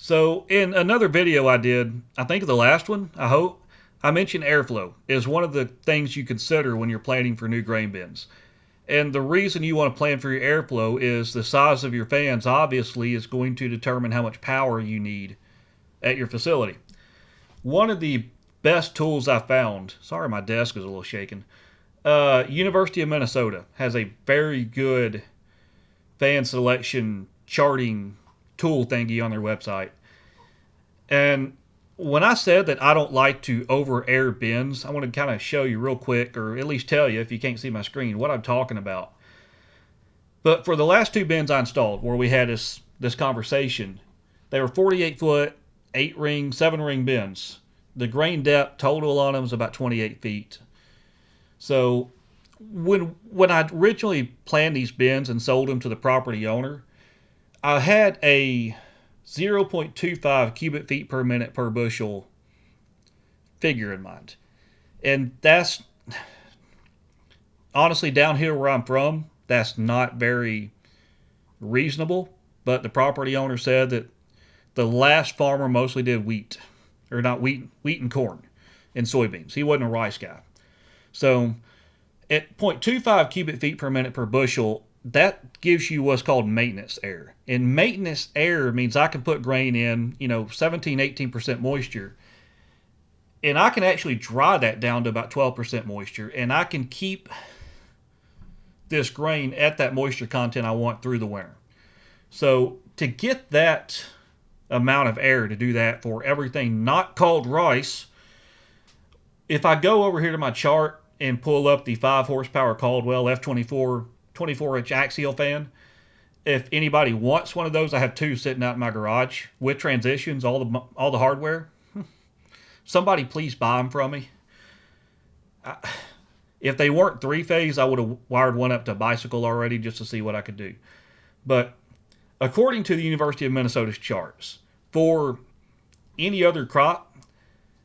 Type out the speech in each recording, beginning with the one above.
So in another video I did, I think the last one, I hope, I mentioned airflow is one of the things you consider when you're planning for new grain bins. And the reason you want to plan for your airflow is the size of your fans obviously is going to determine how much power you need at your facility. One of the best tools I found, sorry my desk is a little shaken, University of Minnesota has a very good fan selection charting tool thingy on their website. And when I said that I don't like to over air bins, I want to kind of show you real quick, or at least tell you if you can't see my screen, what I'm talking about. But for the last two bins I installed, where we had this conversation, they were 48 foot, 8 ring, 7 ring bins. The grain depth total on them was about 28 feet. So when I originally planned these bins and sold them to the property owner, I had a 0.25 cubic feet per minute per bushel figure in mind. And that's honestly down here where I'm from, that's not very reasonable. But the property owner said that the last farmer mostly did wheat, or not wheat and corn and soybeans. He wasn't a rice guy. So at 0.25 cubic feet per minute per bushel, that gives you what's called maintenance air. And maintenance air means I can put grain in, 17, 18% moisture. And I can actually dry that down to about 12% moisture. And I can keep this grain at that moisture content I want through the winter. So to get that amount of air to do that for everything not called rice, if I go over here to my chart and pull up the 5 horsepower Caldwell F24 24-inch axial fan, if anybody wants one of those, I have two sitting out in my garage with transitions, all the hardware. Somebody please buy them from me. If they weren't 3-phase, I would have wired one up to a bicycle already just to see what I could do. But according to the University of Minnesota's charts, for any other crop,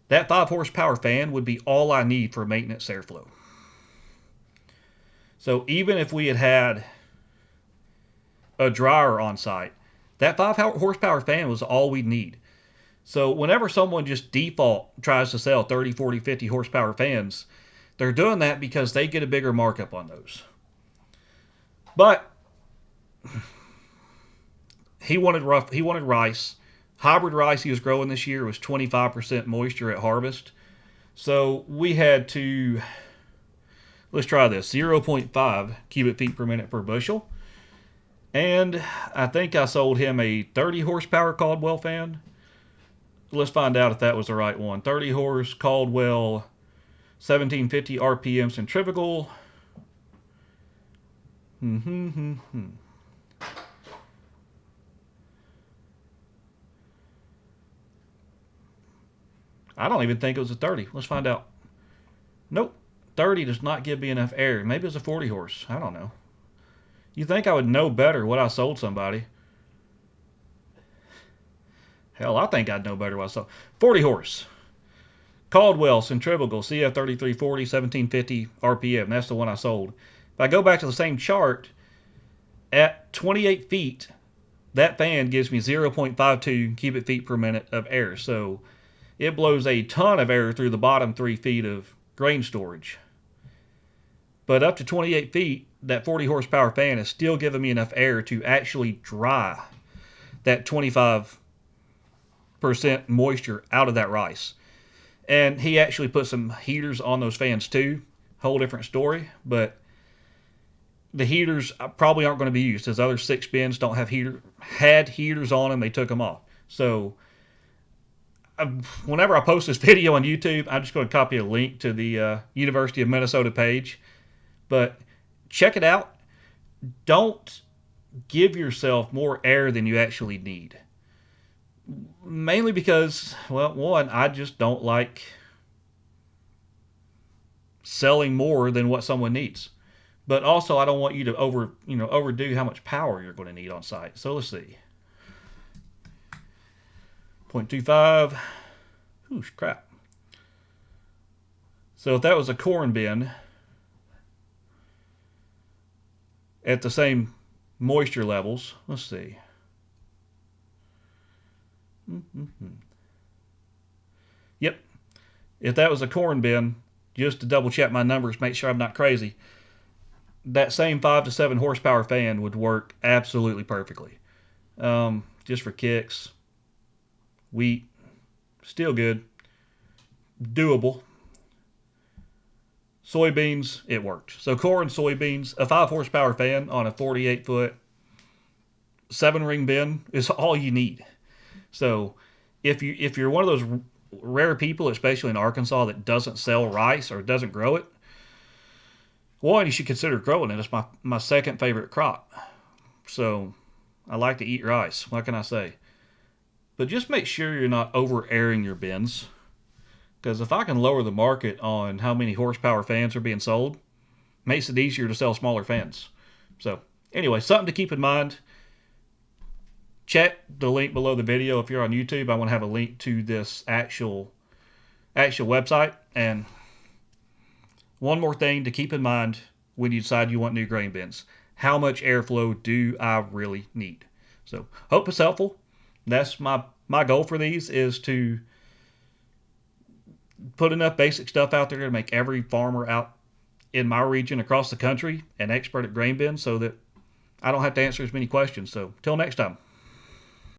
that 5 horsepower fan would be all I need for maintenance airflow. So even if we had a dryer on site, that 5 horsepower fan was all we'd need. So whenever someone just default tries to sell 30, 40, 50 horsepower fans, they're doing that because they get a bigger markup on those. But he wanted rice. Hybrid rice he was growing this year was 25% moisture at harvest. So we had to, let's try this, 0.5 cubic feet per minute per bushel. And I think I sold him a 30 horsepower Caldwell fan. Let's find out if that was the right one. 30 horse Caldwell 1750 RPM centrifugal. I don't even think it was a 30. Let's find out. Nope. 30 does not give me enough air. Maybe it's a 40 horse. I don't know. You think I would know better what I sold somebody. Hell, I think I'd know better what I sold. 40 horse. Caldwell centrifugal CF3340 1750 RPM. That's the one I sold. If I go back to the same chart, at 28 feet, that fan gives me 0.52 cubic feet per minute of air. So it blows a ton of air through the bottom 3 feet of grain storage. But up to 28 feet, that 40 horsepower fan is still giving me enough air to actually dry that 25% moisture out of that rice. And he actually put some heaters on those fans too. Whole different story. But the heaters probably aren't going to be used, as other 6 bins don't have had heaters on them. They took them off. So whenever I post this video on YouTube, I'm just going to copy a link to the University of Minnesota page. But check it out. Don't give yourself more air than you actually need. Mainly because, well, one, I just don't like selling more than what someone needs. But also, I don't want you to overdo how much power you're going to need on site. So let's see. 0.25. Ooh, crap. So if that was a corn bin at the same moisture levels, let's see. Yep. If that was a corn bin, just to double check my numbers, make sure I'm not crazy, that same 5 to 7 horsepower fan would work absolutely perfectly. Just for kicks, wheat, still good, doable. Soybeans, it worked. So corn, soybeans, a 5 horsepower fan on a 48-foot 7-ring bin is all you need. So if you're one of those rare people, especially in Arkansas, that doesn't sell rice or doesn't grow it, one, you should consider growing it. It's my second favorite crop. So I like to eat rice. What can I say? But just make sure you're not over airing your bins. Because if I can lower the market on how many horsepower fans are being sold, makes it easier to sell smaller fans. So anyway, something to keep in mind. Check the link below the video. If you're on YouTube, I want to have a link to this actual website. And one more thing to keep in mind when you decide you want new grain bins. How much airflow do I really need? So hope it's helpful. That's my goal for these, is to put enough basic stuff out there to make every farmer out in my region across the country an expert at grain bins, so that I don't have to answer as many questions. So till next time.